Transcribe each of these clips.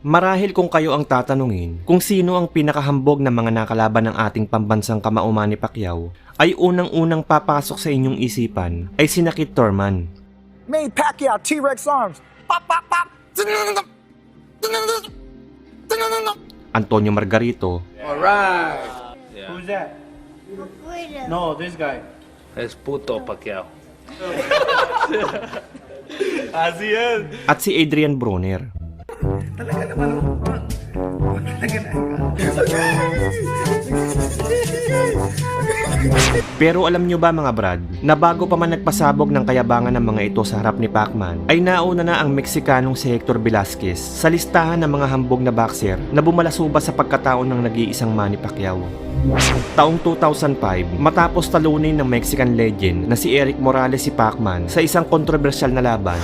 Marahil kung kayo ang tatanungin kung sino ang pinakahambog na mga nakalaban ng ating pambansang kamao Manny Pacquiao, ay unang-unang papasok sa inyong isipan ay sina Kit Thurman, Manny Pacquiao, T-Rex arms. Pop, pop, pop. Antonio Margarito, Alright. Yeah. Who's that? No, this guy. Es puto Pacquiao. ASEAN. at si Adrian Broner. Pero alam nyo ba mga brad, na bago pa man nagpasabog ng kayabangan ng mga ito sa harap ni Pacman, ay nauna na ang Meksikanong si Hector Velasquez sa listahan ng mga hambog na boxer na bumalasuba sa pagkataon ng nag-iisang Manny Pacquiao. Taong 2005, matapos talunin ng Mexican legend na si Erik Morales si Pacman sa isang kontrobersyal na laban,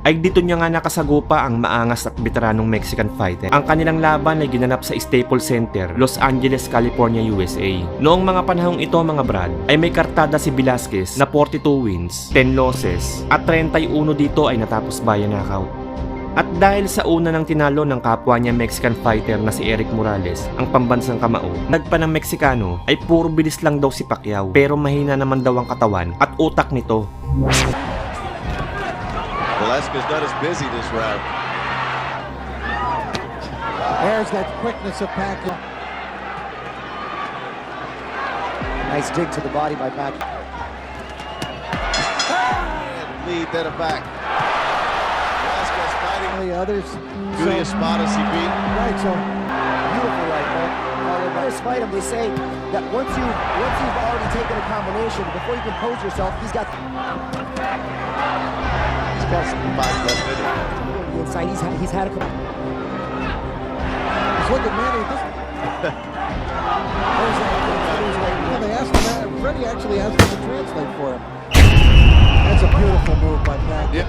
ay dito niya nga nakasagupa ang maangas at veteranong Mexican fighter. Ang kanilang laban ay ginanap sa Staples Center, Los Angeles, California, USA. Noong mga panahong ito mga brad, ay may kartada si Velasquez na 42 wins, 10 losses, at 31 dito ay natapos via knockout. At dahil sa una ng tinalo ng kapwa niya Mexican fighter na si Erik Morales, ang pambansang kamao, nagpa ng Meksikano ay puro bilis lang daw si Pacquiao, pero mahina naman daw ang katawan at utak nito. Velasquez not as busy this round. There's that quickness of Pacquiao. Nice dig to the body by Pacquiao. Lead, then a back. Velasquez fighting. The others. Julius Spada's he beat. Right, so beautiful right there. This fight him, they say that once you've already taken a combination, before you compose yourself, he's got Some body left in it. the inside. He's had a couple. Just look at Manny. They asked him. Freddie actually asked him to translate for him. That's a beautiful move by Pacquiao. Yep.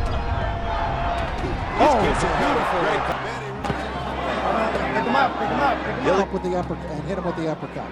Oh, it's a beautiful. Great. Pick him up, pick him up, pick him up. Up with the uppercut and hit him with the uppercut.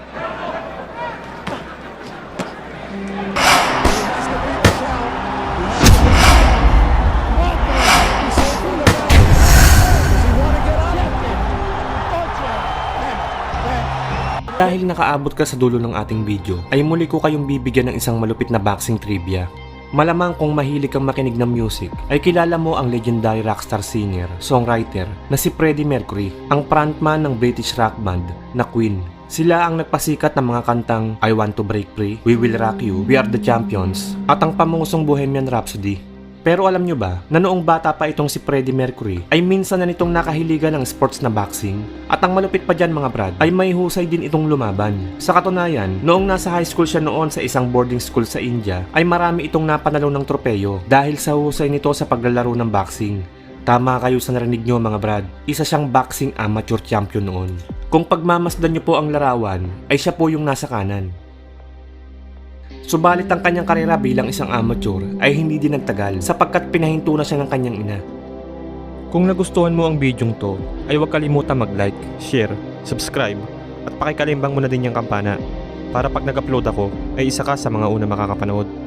Dahil nakaabot ka sa dulo ng ating video, ay muli ko kayong bibigyan ng isang malupit na boxing trivia. Malamang kung mahilig kang makinig ng music, ay kilala mo ang legendary rockstar singer, songwriter na si Freddie Mercury, ang frontman ng British rock band na Queen. Sila ang nagpasikat ng mga kantang I Want to Break Free, We Will Rock You, We Are the Champions, at ang pamungusong Bohemian Rhapsody. Pero alam nyo ba na noong bata pa itong si Freddie Mercury ay minsan na nitong nakahiligan ng sports na boxing? At ang malupit pa dyan mga brad ay may husay din itong lumaban. Sa katunayan, noong nasa high school siya noon sa isang boarding school sa India ay marami itong napanalo ng tropeyo dahil sa husay nito sa paglalaro ng boxing. Tama kayo sa narinig nyo mga brad, isa siyang boxing amateur champion noon. Kung pagmamasdan nyo po ang larawan ay siya po yung nasa kanan. Subalit ang kanyang karera bilang isang amateur ay hindi din nagtagal sapagkat pinahinto na siya ng kanyang ina. Kung nagustuhan mo ang bidyong to, ay huwag kalimutan mag-like, share, subscribe, at pakikalimbang mo na din yung kampana para pag nag-upload ako ay isa ka sa mga una makakapanood.